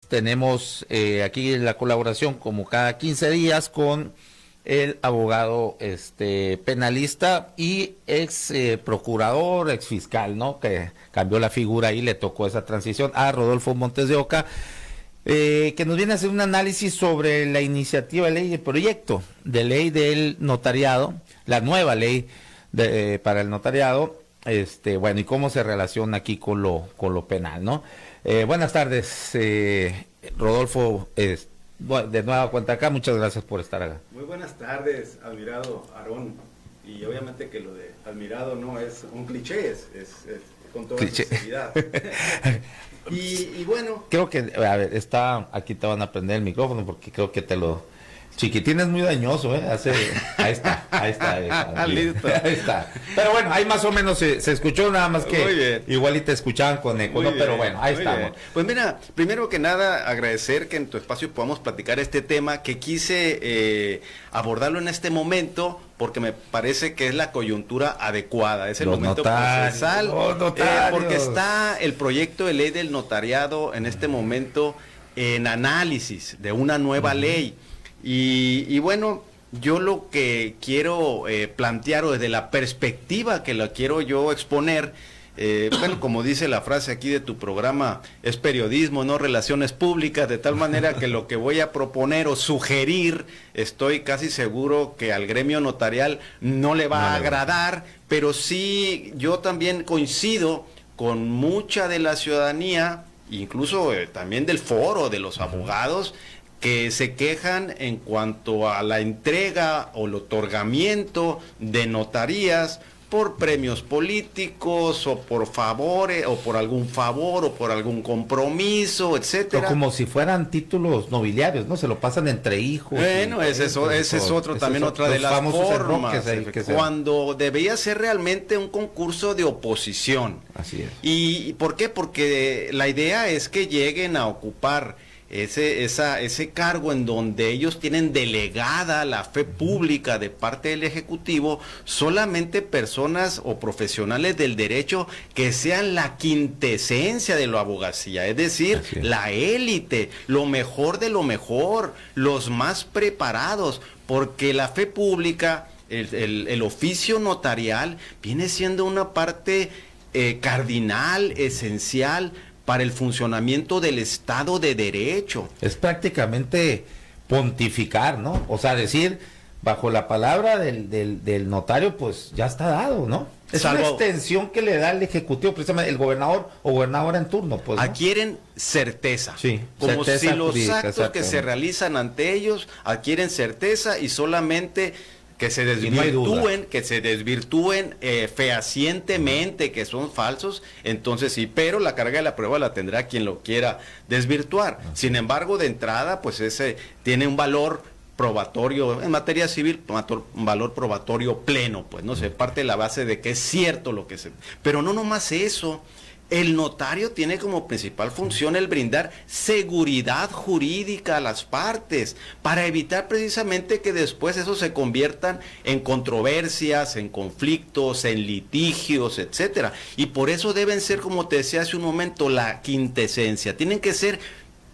tenemos aquí la colaboración como cada 15 días con el abogado penalista y ex procurador, ex fiscal, ¿no? Que cambió la figura y le tocó esa transición a Rodolfo Montes de Oca, que nos viene a hacer un análisis sobre la iniciativa de ley, el proyecto de ley del notariado, la nueva ley para el notariado, bueno, y cómo se relaciona aquí con lo penal, ¿no? Buenas tardes, Rodolfo, de nueva cuenta acá, muchas gracias por estar acá. Muy buenas tardes, admirado Aarón, y obviamente que lo de admirado no es un cliché, es con toda sinceridad. y bueno. Creo que, a ver, aquí te van a prender el micrófono porque creo que Chiquitín es muy dañoso, ahí está. Listo. Ahí está. Pero bueno, ahí más o menos se escuchó, nada más que igual y te escuchaban con eco, ¿no? Pero bueno, ahí estamos. Bien. Pues mira, primero que nada agradecer que en tu espacio podamos platicar este tema que quise abordarlo en este momento porque me parece que es la coyuntura adecuada, es el momento procesal, porque está el proyecto de ley del notariado en este momento en análisis de una nueva ley. Y bueno, yo lo que quiero plantear o desde la perspectiva que la quiero yo exponer, bueno, como dice la frase aquí de tu programa, es periodismo, no relaciones públicas, de tal manera que lo que voy a proponer o sugerir, estoy casi seguro que al gremio notarial no le va a agradar, pero sí yo también coincido con mucha de la ciudadanía, incluso también del foro de los abogados, que se quejan en cuanto a la entrega o el otorgamiento de notarías por premios políticos o por favores o por algún favor o por algún compromiso, etcétera. O como si fueran títulos nobiliarios, ¿no? Se lo pasan entre hijos. Bueno, ese es otra de las formas, cuando debía ser realmente un concurso de oposición. Así es. ¿Y por qué? Porque la idea es que lleguen a ocupar ese cargo en donde ellos tienen delegada la fe pública de parte del Ejecutivo solamente personas o profesionales del derecho que sean la quintesencia de la abogacía, es decir, la élite, lo mejor de lo mejor, los más preparados, porque la fe pública, el oficio notarial viene siendo una parte cardinal, esencial para el funcionamiento del Estado de Derecho. Es prácticamente pontificar, ¿no? O sea, decir, bajo la palabra del notario, pues ya está dado, ¿no? Es una extensión que le da el Ejecutivo, precisamente el gobernador o gobernadora en turno, pues, ¿no? Adquieren certeza. Sí, como certeza si los jurídica, actos que se realizan ante ellos adquieren certeza y solamente que se desvirtúen, fehacientemente que son falsos, entonces sí, pero la carga de la prueba la tendrá quien lo quiera desvirtuar. Sin embargo, de entrada, pues ese tiene un valor probatorio, en materia civil, un valor probatorio pleno, pues no se parte de la base de que es cierto lo que se... Pero no nomás eso. El notario tiene como principal función el brindar seguridad jurídica a las partes para evitar precisamente que después eso se conviertan en controversias, en conflictos, en litigios, etcétera. Y por eso deben ser, como te decía hace un momento, la quintesencia. Tienen que ser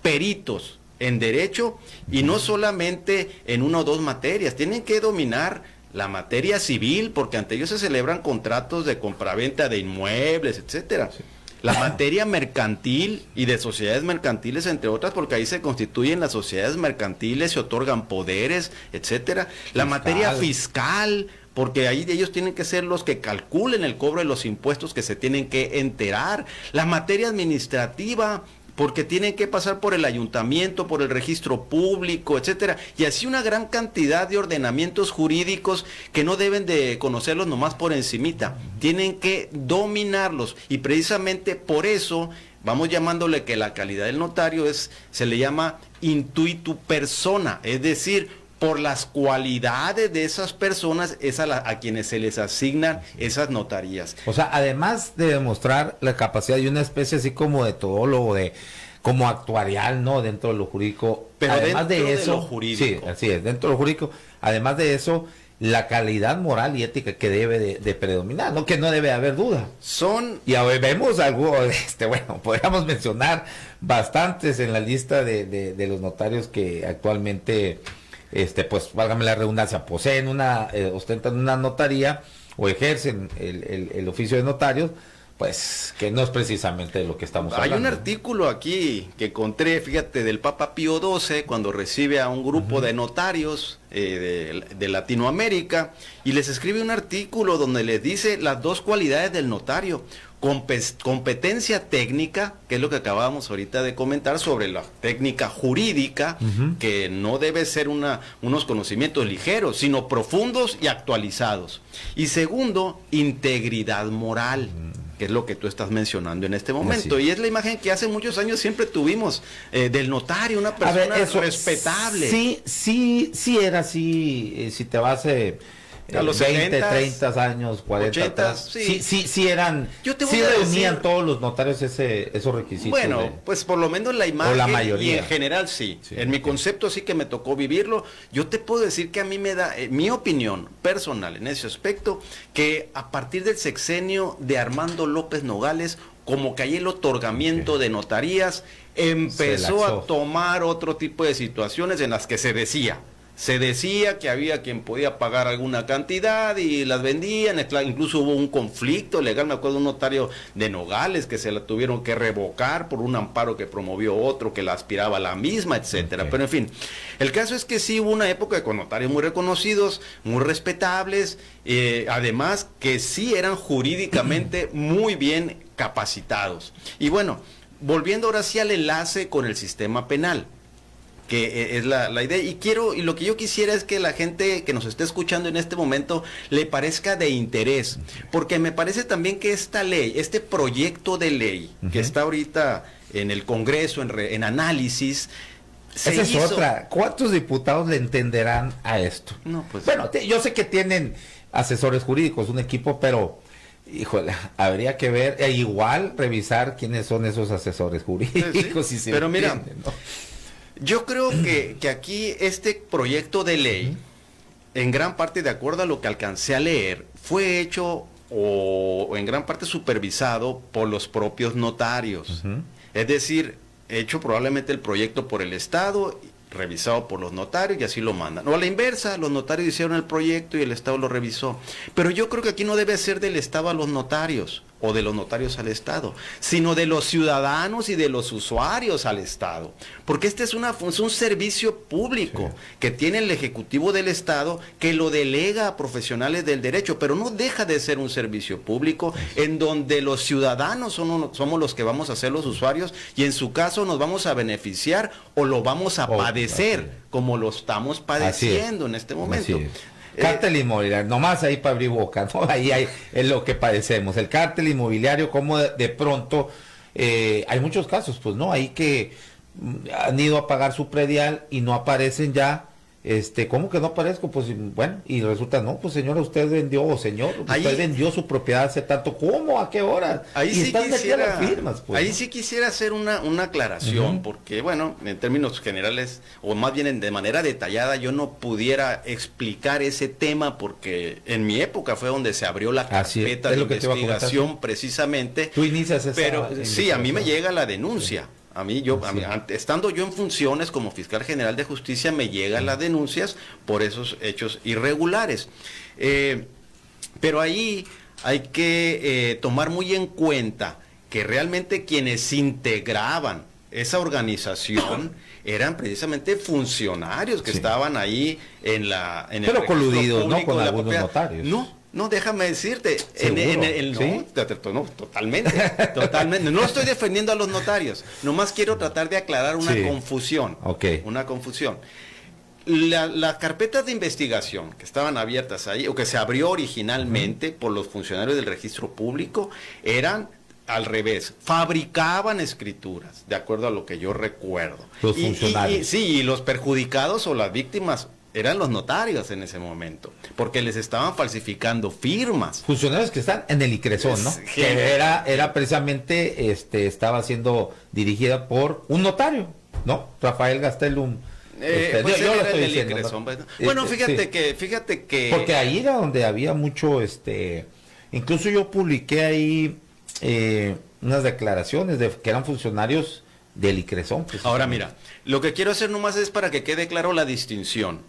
peritos en derecho y no solamente en una o dos materias. Tienen que dominar la materia civil porque ante ellos se celebran contratos de compraventa de inmuebles, etcétera. Sí. La materia mercantil y de sociedades mercantiles, entre otras, porque ahí se constituyen las sociedades mercantiles, se otorgan poderes, etcétera. La materia fiscal, porque ahí ellos tienen que ser los que calculen el cobro de los impuestos que se tienen que enterar. La materia administrativa, porque tienen que pasar por el ayuntamiento, por el registro público, etcétera, y así una gran cantidad de ordenamientos jurídicos que no deben de conocerlos nomás por encimita, tienen que dominarlos, y precisamente por eso vamos llamándole que la calidad del notario se le llama intuitu persona, es decir, por las cualidades de esas personas es a quienes se les asignan esas notarías. O sea, además de demostrar la capacidad de una especie así como de todólogo, como actuarial, ¿no? Dentro de lo jurídico. Pero además dentro de eso, lo jurídico. Sí, así es, dentro de lo jurídico. Además de eso, la calidad moral y ética que debe de predominar, no que no debe haber duda. Son y vemos algo, bueno, podríamos mencionar bastantes en la lista de los notarios que actualmente, pues, válgame la redundancia, poseen ostentan una notaría o ejercen el oficio de notarios, pues que no es precisamente de lo que estamos hablando. Hay un artículo aquí que encontré, fíjate, del Papa Pío XII, cuando recibe a un grupo de notarios de Latinoamérica, y les escribe un artículo donde les dice las dos cualidades del notario: competencia técnica, que es lo que acabábamos ahorita de comentar sobre la técnica jurídica, que no debe ser unos conocimientos ligeros, sino profundos y actualizados. Y segundo, integridad moral, que es lo que tú estás mencionando en este momento. Y es la imagen que hace muchos años siempre tuvimos del notario, una persona respetable. Sí era así, si te vas a los 20, 70s, 30 años, 40, 80s, sí eran, sí reunían todos los notarios esos requisitos. Bueno, pues por lo menos la imagen, la mayoría. Y en general sí. En mi concepto sí que me tocó vivirlo. Yo te puedo decir que a mí me da, mi opinión personal en ese aspecto, que a partir del sexenio de Armando López Nogales, como que ahí el otorgamiento de notarías empezó a tomar otro tipo de situaciones en las que se decía que había quien podía pagar alguna cantidad y las vendían. Incluso hubo un conflicto legal, me acuerdo de un notario de Nogales que se la tuvieron que revocar por un amparo que promovió otro que la aspiraba a la misma, etcétera. Pero en fin, el caso es que sí hubo una época con notarios muy reconocidos, muy respetables, además que sí eran jurídicamente muy bien capacitados. Y bueno, volviendo ahora sí al enlace con el sistema penal, que es la idea, y lo que yo quisiera es que la gente que nos esté escuchando en este momento le parezca de interés, porque me parece también que esta ley, este proyecto de ley que está ahorita en el Congreso en análisis, esa es otra. ¿Cuántos diputados le entenderán a esto? No, pues, bueno, yo sé que tienen asesores jurídicos, un equipo, pero híjole, habría que ver, igual revisar quiénes son esos asesores jurídicos. Sí. Pero mira, ¿no? Yo creo que aquí este proyecto de ley, en gran parte, de acuerdo a lo que alcancé a leer, fue hecho o en gran parte supervisado por los propios notarios. Es decir, hecho probablemente el proyecto por el Estado, revisado por los notarios, y así lo mandan. O a la inversa, los notarios hicieron el proyecto y el Estado lo revisó. Pero yo creo que aquí no debe ser del Estado a los notarios, o de los notarios al Estado, sino de los ciudadanos y de los usuarios al Estado. Porque este es un servicio público que tiene el Ejecutivo del Estado, que lo delega a profesionales del derecho, pero no deja de ser un servicio público en donde los ciudadanos somos los que vamos a ser los usuarios, y en su caso nos vamos a beneficiar o lo vamos a padecer, como lo estamos padeciendo en este momento. Cártel inmobiliario, nomás ahí para abrir boca, ¿no? Ahí es lo que padecemos. El cártel inmobiliario, como de pronto, hay muchos casos, pues, ¿no? Ahí que han ido a pagar su predial y no aparecen ya. ¿Cómo que no aparezco? Pues bueno, y resulta, no, pues señora, usted vendió, o señor, usted vendió su propiedad hace tanto. ¿Cómo? ¿A qué hora? Ahí y sí están quisiera, las firmas, pues, ahí ¿no? sí quisiera hacer una aclaración, porque bueno, en términos generales, o más bien de manera detallada, yo no pudiera explicar ese tema, porque en mi época fue donde se abrió la carpeta de investigación, precisamente. Tú inicias esa pero sí, a mí me llega la denuncia. Estando yo en funciones como fiscal general de justicia, me llegan las denuncias por esos hechos irregulares. Pero ahí hay que tomar muy en cuenta que realmente quienes integraban esa organización eran precisamente funcionarios que estaban ahí en el pero coludidos, ¿no? Con algunos notarios. No, déjame decirte, no, totalmente. No estoy defendiendo a los notarios, nomás quiero tratar de aclarar una confusión. Una confusión. Las carpetas de investigación que estaban abiertas ahí, o que se abrió originalmente por los funcionarios del registro público, eran al revés, fabricaban escrituras, de acuerdo a lo que yo recuerdo. Los funcionarios. Y los perjudicados o las víctimas eran los notarios en ese momento, porque les estaban falsificando firmas. Funcionarios que están en el ICRESON, ¿no? Que era precisamente, estaba siendo dirigida por un notario, ¿no? Rafael Gastelum Pues yo lo era estoy el diciendo, Ilicresón, ¿no? ¿verdad? Bueno, fíjate Sí. que... Porque ahí era donde había mucho, incluso yo publiqué ahí unas declaraciones de que eran funcionarios del Icresón. Ahora mira, lo que quiero hacer nomás es para que quede claro la distinción.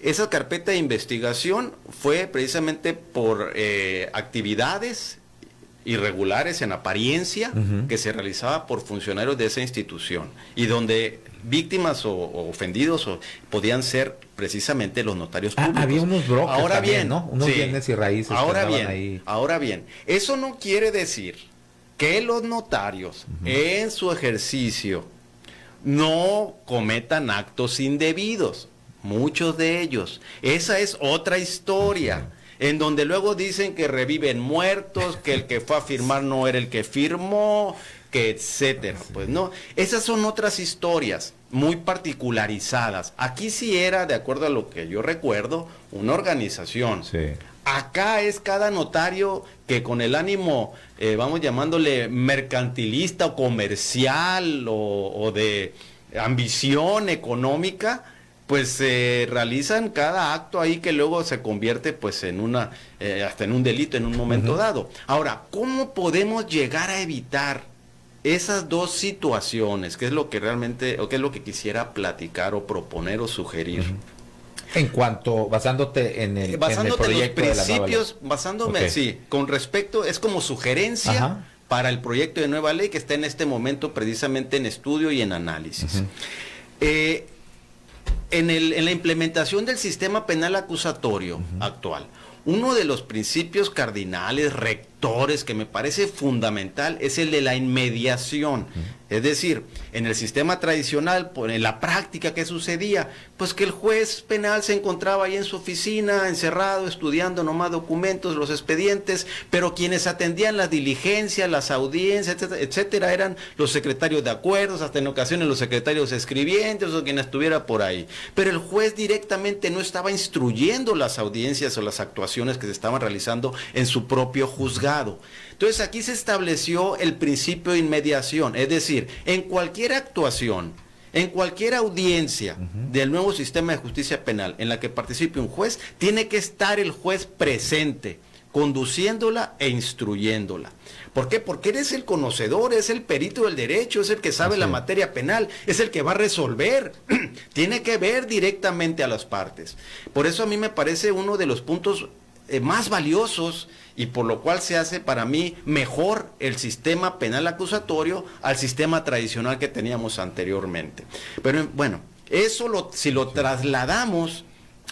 Esa carpeta de investigación fue precisamente por actividades irregulares en apariencia que se realizaba por funcionarios de esa institución y donde víctimas o ofendidos podían ser precisamente los notarios públicos. Había unos brokers ahora también, bien, ¿no? Unos bienes y raíces. Ahora que bien, ahí. ahora bien, eso no quiere decir que los notarios en su ejercicio no cometan actos indebidos, muchos de ellos. Esa es otra historia, en donde luego dicen que reviven muertos, que el que fue a firmar no era el que firmó, que etcétera. Pues no, esas son otras historias muy particularizadas. Aquí sí era, de acuerdo a lo que yo recuerdo, una organización. Sí. Acá es cada notario que con el ánimo, vamos llamándole mercantilista o comercial o de ambición económica, pues realizan cada acto ahí que luego se convierte pues en una, hasta en un delito en un momento dado. Ahora, ¿cómo podemos llegar a evitar esas dos situaciones? ¿Qué es lo que realmente, o qué es lo que quisiera platicar o proponer o sugerir? En cuanto, basándote en el Basándote en los proyecto de la nueva ley. principios, basándome, Ok. sí, con respecto, es como sugerencia Ajá. para el proyecto de nueva ley que está en este momento precisamente en estudio y en análisis. En la implementación del sistema penal acusatorio actual, uno de los principios cardinales, rectores, que me parece fundamental, es el de la inmediación. Es decir, en el sistema tradicional, en la práctica que sucedía, pues que el juez penal se encontraba ahí en su oficina, encerrado, estudiando nomás documentos, los expedientes, pero quienes atendían las diligencias, las audiencias, etcétera, etcétera, eran los secretarios de acuerdos, hasta en ocasiones los secretarios escribientes o quien estuviera por ahí. Pero el juez directamente no estaba instruyendo las audiencias o las actuaciones que se estaban realizando en su propio juzgado. Entonces aquí se estableció el principio de inmediación, es decir, en cualquier actuación, en cualquier audiencia del nuevo sistema de justicia penal en la que participe un juez, tiene que estar el juez presente, conduciéndola e instruyéndola. ¿Por qué? Porque eres el conocedor, es el perito del derecho, es el que sabe la materia penal, es el que va a resolver. Tiene que ver directamente a las partes. Por eso a mí me parece uno de los puntos más valiosos y por lo cual se hace para mí mejor el sistema penal acusatorio al sistema tradicional que teníamos anteriormente. Pero bueno, eso si lo trasladamos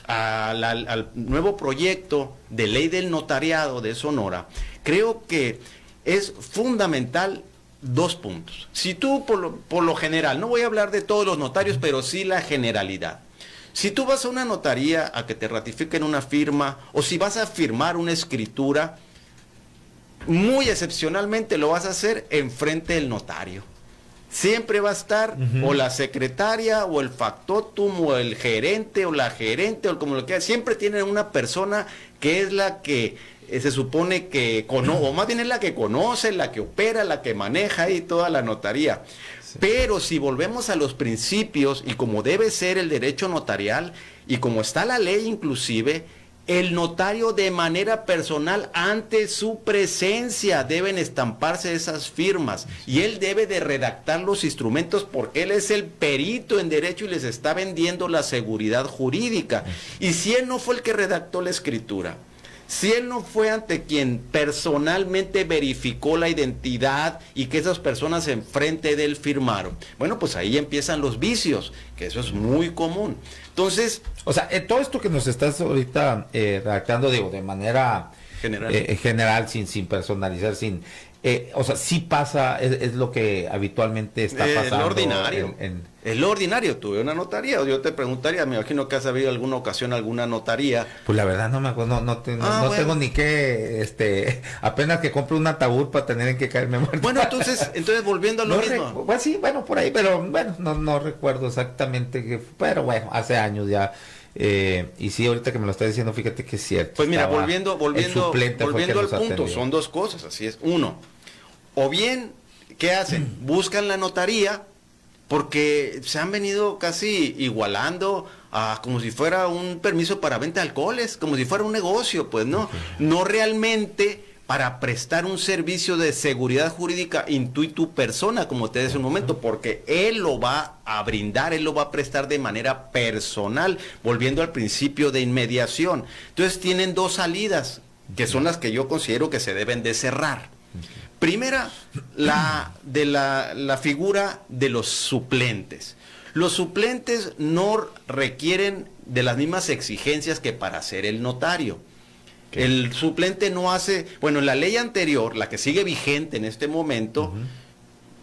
al nuevo proyecto de ley del notariado de Sonora, creo que es fundamental dos puntos. Si tú por lo general, no voy a hablar de todos los notarios, pero sí la generalidad. Si tú vas a una notaría a que te ratifiquen una firma, o si vas a firmar una escritura, muy excepcionalmente lo vas a hacer enfrente del notario. Siempre va a estar o la secretaria, o el factotum, o el gerente, o la gerente, o como lo que sea. Siempre tienen una persona que es la que se supone que conoce, o más bien es la que conoce, la que opera, la que maneja ahí toda la notaría. Pero si volvemos a los principios y como debe ser el derecho notarial y como está la ley inclusive, el notario de manera personal ante su presencia deben estamparse esas firmas y él debe de redactar los instrumentos porque él es el perito en derecho y les está vendiendo la seguridad jurídica. Y si él no fue el que redactó la escritura, si él no fue ante quien personalmente verificó la identidad y que esas personas enfrente de él firmaron, bueno, pues ahí empiezan los vicios, que eso es muy común. Entonces, o sea, todo esto que nos estás ahorita redactando, digo, de manera general, sin personalizar, o sea, sí pasa, es lo que habitualmente está pasando. Es lo ordinario. Es lo ordinario. Tuve una notaría, yo te preguntaría, me imagino que has habido alguna ocasión alguna notaría. Pues la verdad no me acuerdo, no tengo ni que, apenas que compro un ataúd para tener en que caerme muerto. Bueno, entonces volviendo a lo mismo. Pues sí, bueno, por ahí, pero bueno, no recuerdo exactamente, pero bueno, hace años ya. Y sí, ahorita que me lo está diciendo, fíjate que es cierto. Pues mira, volviendo al punto, atendió. son dos cosas, así es. Uno, o bien, ¿qué hacen? Buscan la notaría, porque se han venido casi igualando a como si fuera un permiso para venta de alcoholes, como si fuera un negocio, pues no, no realmente para prestar un servicio de seguridad jurídica intuitu persona, como te decía un momento, porque él lo va a brindar, él lo va a prestar de manera personal, volviendo al principio de inmediación. Entonces tienen dos salidas, que son las que yo considero que se deben de cerrar. Primera, la figura de los suplentes. Los suplentes no requieren de las mismas exigencias que para ser el notario. El suplente no hace, bueno, en la ley anterior, la que sigue vigente en este momento,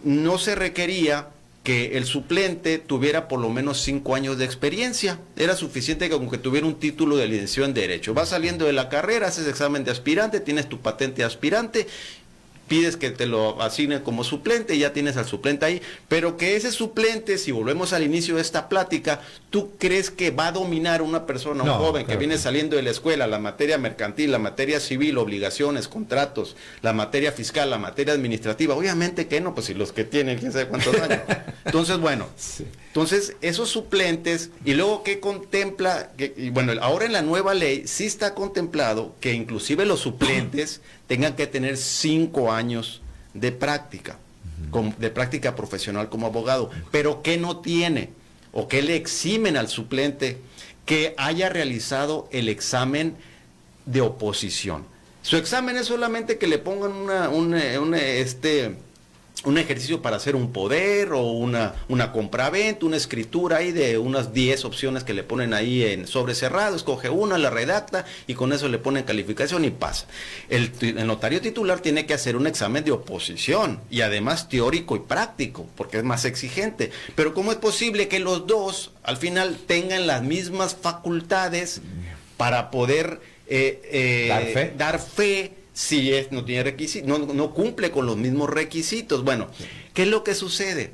no se requería que el suplente tuviera por lo menos 5 años de experiencia. Era suficiente con que tuviera un título de licenciado en Derecho. Vas saliendo de la carrera, haces examen de aspirante, tienes tu patente de aspirante, pides que te lo asignen como suplente y ya tienes al suplente ahí, pero que ese suplente, si volvemos al inicio de esta plática, ¿tú crees que va a dominar una persona, un joven que viene saliendo de la escuela, la materia mercantil, la materia civil, obligaciones, contratos, la materia fiscal, la materia administrativa? Obviamente que no, pues si los que tienen, quién sabe cuántos años. Entonces, bueno, entonces esos suplentes, y luego ¿qué contempla? Y bueno, ahora en la nueva ley sí está contemplado que inclusive los suplentes tengan que tener 5 años de práctica, de práctica profesional como abogado, pero que no tiene, o que le eximen al suplente que haya realizado el examen de oposición. Su examen es solamente que le pongan un ejercicio para hacer un poder o una compraventa, una escritura ahí de unas 10 opciones que le ponen ahí en sobre cerrado, escoge una, la redacta y con eso le ponen calificación y pasa. El notario titular tiene que hacer un examen de oposición y además teórico y práctico, porque es más exigente. Pero ¿cómo es posible que los dos al final tengan las mismas facultades para poder dar fe? Si no tiene requisitos, no cumple con los mismos requisitos. Bueno, ¿qué es lo que sucede?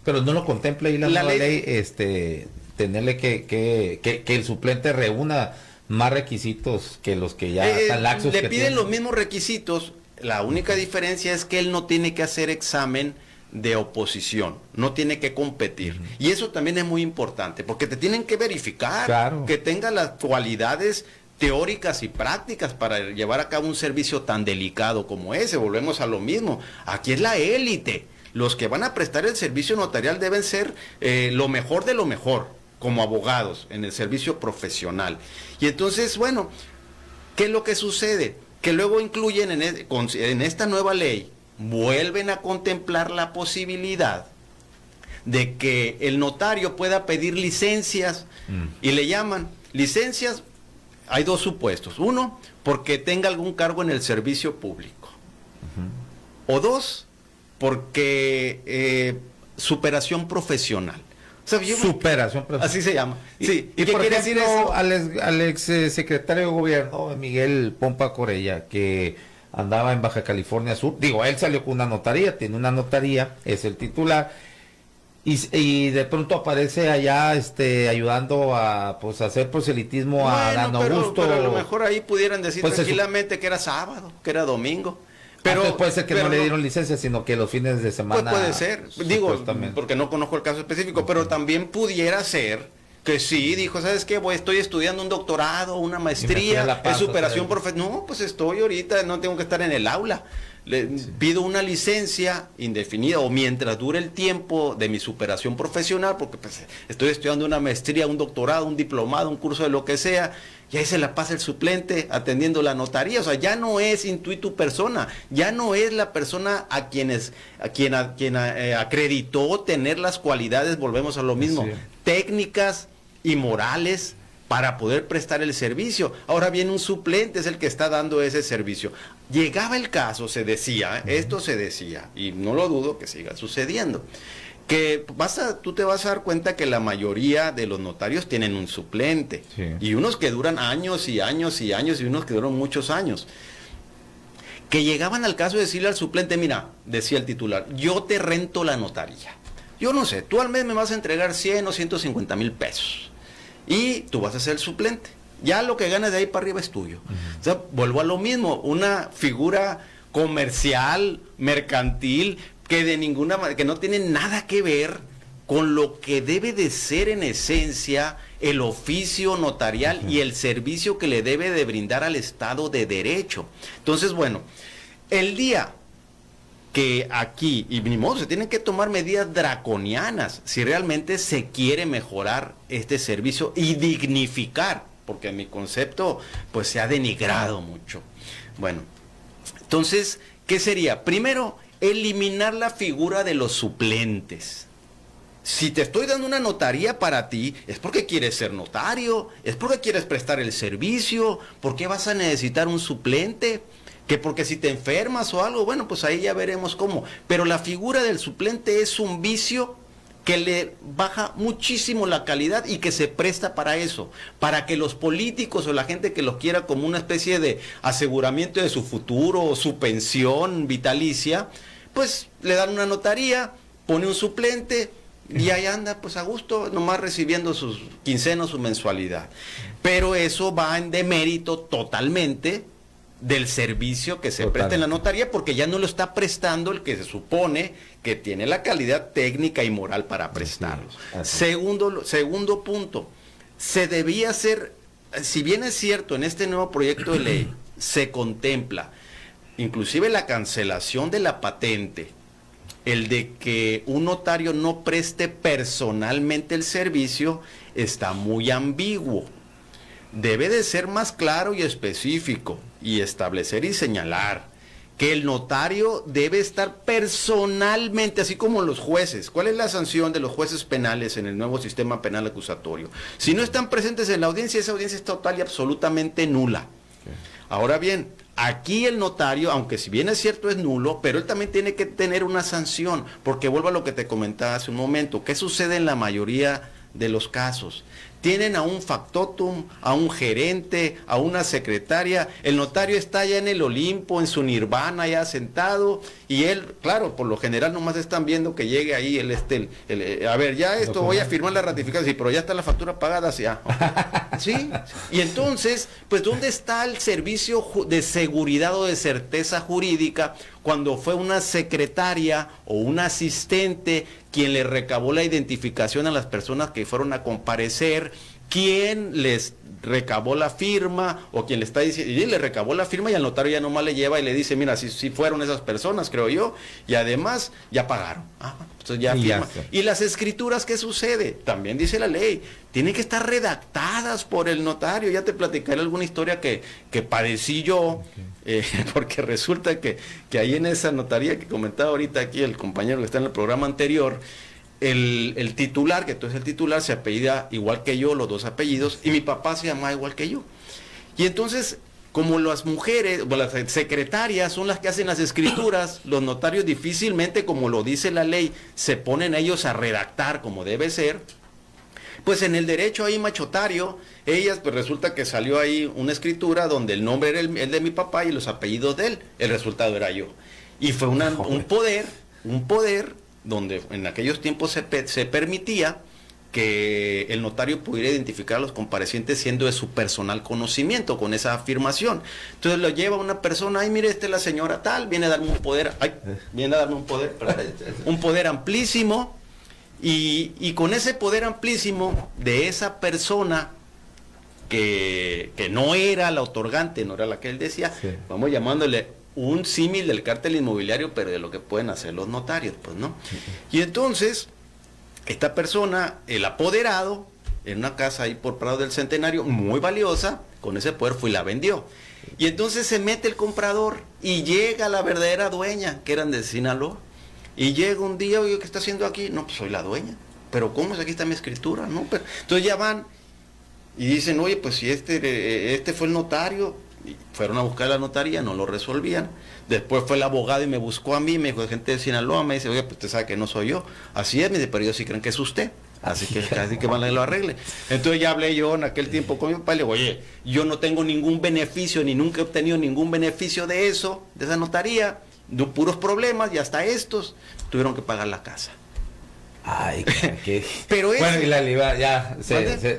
Pero no lo contempla ahí la nueva ley, tenerle que el suplente reúna más requisitos que los que ya están laxos. Le piden los mismos requisitos, la única diferencia es que él no tiene que hacer examen de oposición, no tiene que competir. Y eso también es muy importante, porque te tienen que verificar que tenga las cualidades teóricas y prácticas para llevar a cabo un servicio tan delicado como ese. Volvemos a lo mismo, aquí es la élite, los que van a prestar el servicio notarial deben ser lo mejor de lo mejor, como abogados, en el servicio profesional. Y entonces, bueno, ¿qué es lo que sucede? Que luego incluyen en esta nueva ley, vuelven a contemplar la posibilidad de que el notario pueda pedir licencias, y le llaman licencias. Hay dos supuestos. Uno, porque tenga algún cargo en el servicio público. O dos, porque superación profesional. O sea, superación profesional. Así se llama. Sí. ¿Y qué quiere decir eso? Al ex secretario de gobierno, Miguel Pompa Corella, que andaba en Baja California Sur, digo, él salió con una notaría, tiene una notaría, es el titular, y de pronto aparece allá ayudando a hacer proselitismo a Dan Augusto. Pero a lo mejor ahí pudieran decir tranquilamente que era sábado, que era domingo. Pero puede ser que no le dieron licencia, sino que los fines de semana. Pues puede ser, digo, porque no conozco el caso específico, pero también pudiera ser que sí, dijo, ¿sabes qué? Estoy estudiando un doctorado, una maestría en superación profesional. No, pues estoy ahorita, no tengo que estar en el aula. Le pido una licencia indefinida o mientras dure el tiempo de mi superación profesional, porque pues, estoy estudiando una maestría, un doctorado, un diplomado, un curso de lo que sea, y ahí se la pasa el suplente atendiendo la notaría. O sea, ya no es intuitu persona, ya no es la persona a quien acreditó tener las cualidades, volvemos a lo mismo, técnicas y morales para poder prestar el servicio. Ahora bien, un suplente es el que está dando ese servicio. Llegaba el caso, se decía, esto se decía, y no lo dudo que siga sucediendo, que tú te vas a dar cuenta que la mayoría de los notarios tienen un suplente, y unos que duran años y años y años, y unos que duran muchos años, que llegaban al caso de decirle al suplente, mira, decía el titular, yo te rento la notaría. Yo no sé, tú al mes me vas a entregar 100 o 150 mil pesos. Y tú vas a ser el suplente. Ya lo que ganas de ahí para arriba es tuyo. O sea, vuelvo a lo mismo, una figura comercial, mercantil, que de ninguna manera, que no tienen nada que ver con lo que debe de ser en esencia el oficio notarial y el servicio que le debe de brindar al Estado de Derecho. Entonces, bueno, el día que aquí, y ni modo, se tienen que tomar medidas draconianas si realmente se quiere mejorar este servicio y dignificar, porque en mi concepto pues se ha denigrado mucho. Bueno, entonces, ¿qué sería? Primero, eliminar la figura de los suplentes. Si te estoy dando una notaría para ti, es porque quieres ser notario, es porque quieres prestar el servicio. ¿Por qué vas a necesitar un suplente? Que porque si te enfermas o algo, bueno, pues ahí ya veremos cómo. Pero la figura del suplente es un vicio que le baja muchísimo la calidad y que se presta para eso, para que los políticos o la gente que los quiera como una especie de aseguramiento de su futuro o su pensión vitalicia, pues le dan una notaría, pone un suplente y ahí anda pues a gusto, nomás recibiendo sus quincenas, su mensualidad. Pero eso va en demérito totalmente del servicio que se presta en la notaría, porque ya no lo está prestando el que se supone que tiene la calidad técnica y moral para prestarlo. Segundo punto, se debía hacer, si bien es cierto, en este nuevo proyecto de ley se contempla inclusive la cancelación de la patente, el de que un notario no preste personalmente el servicio, está muy ambiguo. Debe de ser más claro y específico y establecer y señalar que el notario debe estar personalmente, así como los jueces. ¿Cuál es la sanción de los jueces penales en el nuevo sistema penal acusatorio? Si no están presentes en la audiencia, esa audiencia es total y absolutamente nula. Ahora bien, aquí el notario, aunque si bien es cierto es nulo, pero él también tiene que tener una sanción, porque vuelvo a lo que te comentaba hace un momento. ¿Qué sucede en la mayoría de los casos? Tienen a un factotum, a un gerente, a una secretaria, el notario está ya en el Olimpo, en su nirvana, ya sentado, y él, claro, por lo general nomás están viendo que llegue ahí a ver, ya esto, voy a firmar la ratificación, sí, pero ya está la factura pagada, sí, ¿sí? Y entonces, pues, ¿dónde está el servicio de seguridad o de certeza jurídica cuando fue una secretaria o un asistente quien le recabó la identificación a las personas que fueron a comparecer, quien les recabó la firma o quien le está diciendo, y le recabó la firma y al notario ya nomás le lleva y le dice, mira, si fueron esas personas, creo yo, y además ya pagaron. Entonces ya firma. Y las escrituras, ¿qué sucede? También dice la ley, tienen que estar redactadas por el notario. Ya te platicaré alguna historia que padecí yo, porque resulta que ahí en esa notaría que comentaba ahorita aquí el compañero que está en el programa anterior, el titular, que entonces el titular se apellida igual que yo, los dos apellidos, y mi papá se llama igual que yo. Y entonces, como las mujeres, o las secretarias son las que hacen las escrituras, los notarios difícilmente, como lo dice la ley, se ponen ellos a redactar como debe ser. Pues en el derecho ahí machotario, ellas, pues resulta que salió ahí una escritura donde el nombre era el de mi papá y los apellidos de él, el resultado era yo. Y fue un poder donde en aquellos tiempos se permitía que el notario pudiera identificar a los comparecientes siendo de su personal conocimiento con esa afirmación. Entonces lo lleva una persona, ay, mire, esta es la señora tal, viene a darme un poder, un poder amplísimo, y con ese poder amplísimo de esa persona que no era la otorgante, no era la que él decía, sí, vamos llamándole un símil del cártel inmobiliario, pero de lo que pueden hacer los notarios, pues, ¿no? Y entonces, esta persona, el apoderado, en una casa ahí por Prado del Centenario, muy valiosa, con ese poder fue y la vendió. Y entonces se mete el comprador y llega la verdadera dueña, que eran de Sinaloa, y llega un día, oye, ¿qué está haciendo aquí? No, pues soy la dueña. Pero ¿cómo es? Aquí está mi escritura, ¿no? Pero, entonces ya van y dicen, oye, pues si este fue el notario. Y fueron a buscar la notaría, no lo resolvían. Después fue el abogado y me buscó a mí, me dijo, gente de Sinaloa, me dice, oye, pues usted sabe que no soy yo. Así es, me dice, pero ellos sí creen que es usted. Así que van a que lo arregle. Entonces ya hablé yo en aquel tiempo con mi papá y le digo, oye, yo no tengo ningún beneficio, ni nunca he obtenido ningún beneficio de eso, de esa notaría, de puros problemas, y hasta estos tuvieron que pagar la casa. Ay, qué. Pero bueno, y la libra, ya,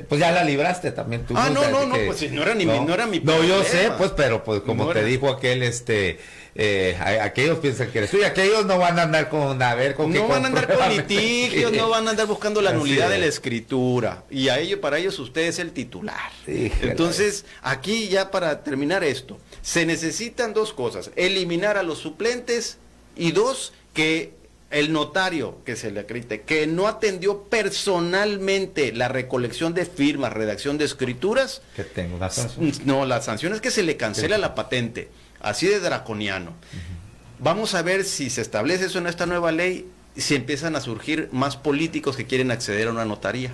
pues ya la libraste también tú. No, pues si no era mi No, problema. yo sé, pues, pero pues como No te era. dijo aquel, aquellos piensan que eres tú y aquellos no van a andar con, a ver, con No qué van a andar con comprueban. litigios, no van a andar buscando la Así nulidad de es. la escritura. Y para ellos usted es el titular. Híjole. Entonces, aquí ya para terminar esto, se necesitan dos cosas: eliminar a los suplentes, y dos, que el notario que se le acredite que no atendió personalmente la recolección de firmas, redacción de escrituras, Que tengo una sanción. no, la sanción es que se le cancela la patente, así de draconiano. Vamos a ver si se establece eso en esta nueva ley, si empiezan a surgir más políticos que quieren acceder a una notaría.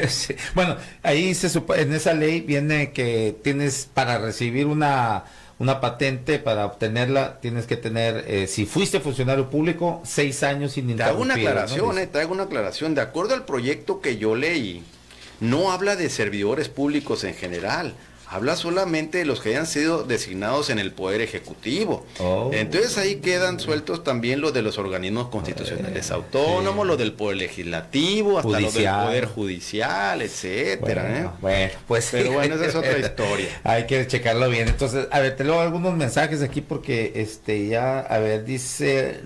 Sí. Bueno, ahí en esa ley viene que tienes para recibir una patente, para obtenerla, tienes que tener, si fuiste funcionario público, 6 años ininterrumpidos. Traigo una aclaración. De acuerdo al proyecto que yo leí, no habla de servidores públicos en general. Habla solamente de los que hayan sido designados en el Poder Ejecutivo. Entonces ahí quedan sueltos también los de los organismos constitucionales autónomos, los del Poder Legislativo, hasta los del Poder Judicial, etcétera. Bueno, pues pero bueno, esa es otra historia. Hay que checarlo bien. Entonces, a ver, te leo algunos mensajes aquí porque ya, a ver, dice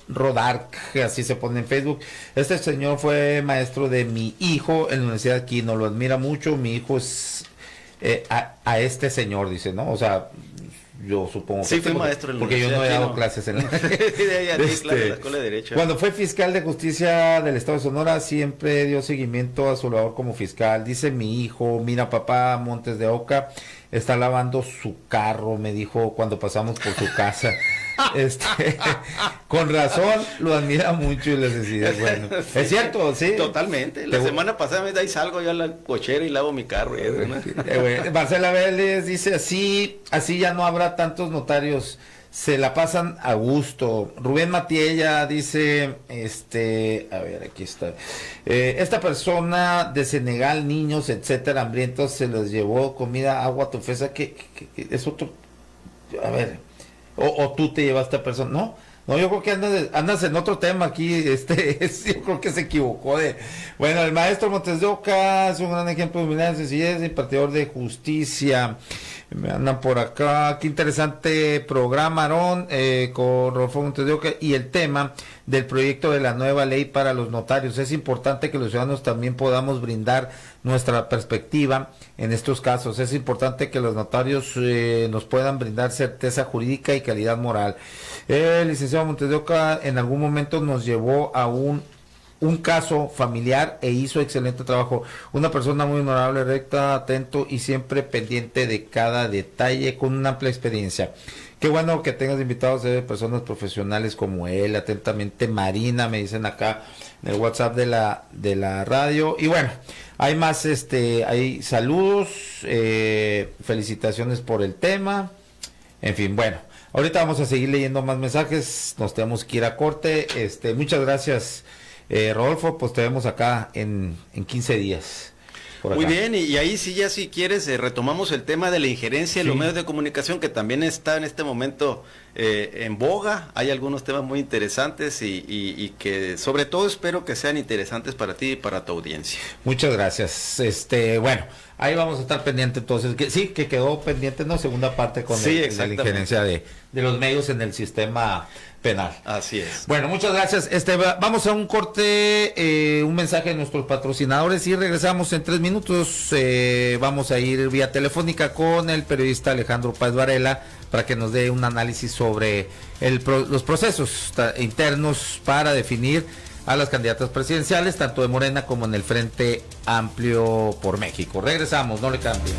Rodark, así se pone en Facebook. Este señor fue maestro de mi hijo en la Universidad aquí, nos lo admira mucho. Mi hijo es a este señor, dice, ¿no? O sea, yo supongo que sí, fui maestro en la porque yo no he universidad, dado clases en la Escuela de Derecho. Cuando fue fiscal de justicia del Estado de Sonora, siempre dio seguimiento a su labor como fiscal. Dice mi hijo, mira papá, Montes de Oca está lavando su carro, me dijo cuando pasamos por su casa. Con razón lo admira mucho y les decía, bueno, sí, es cierto, sí. Totalmente. La semana pasada ahí salgo yo a la cochera y lavo mi carro. Marcela Vélez dice así ya no habrá tantos notarios, se la pasan a gusto. Rubén Matiella dice, a ver, aquí está. Esta persona de Senegal, niños, etcétera, hambrientos, se les llevó comida, agua, tufesa, que es otro, a ver. O tú te llevaste a persona, no, yo creo que andas en otro tema aquí, yo creo que se equivocó bueno, el maestro Montes de Oca es un gran ejemplo de humildad, sencillez, impartidor de justicia. Me andan por acá, qué interesante programa, Aarón, con Rodolfo Montes de Oca, y el tema del proyecto de la nueva ley para los notarios. Es importante que los ciudadanos también podamos brindar nuestra perspectiva en estos casos. Es importante que los notarios nos puedan brindar certeza jurídica y calidad moral. El licenciado Montes de Oca en algún momento nos llevó a un caso familiar e hizo excelente trabajo. Una persona muy honorable, recta, atento y siempre pendiente de cada detalle, con una amplia experiencia. Qué bueno que tengas invitados de personas profesionales como él. Atentamente, Marina, me dicen acá en el WhatsApp de la radio. Y bueno, hay más, hay saludos, felicitaciones por el tema. En fin, bueno, ahorita vamos a seguir leyendo más mensajes. Nos tenemos que ir a corte. Muchas gracias, Rodolfo, pues te vemos acá en 15 días. Muy bien, y ahí sí, ya si quieres, retomamos el tema de la injerencia en los medios de comunicación, que también está en este momento en boga. Hay algunos temas muy interesantes y que sobre todo espero que sean interesantes para ti y para tu audiencia. Muchas gracias. Bueno, ahí vamos a estar pendientes entonces. Que quedó pendiente, ¿no? Segunda parte con la injerencia de los medios en el sistema penal. Así es. Bueno, muchas gracias. Vamos a un corte, un mensaje de nuestros patrocinadores y regresamos en 3 minutos. Vamos a ir vía telefónica con el periodista Alejandro Páez Varela para que nos dé un análisis sobre los procesos internos para definir a las candidatas presidenciales, tanto de Morena como en el Frente Amplio por México. Regresamos, no le cambien.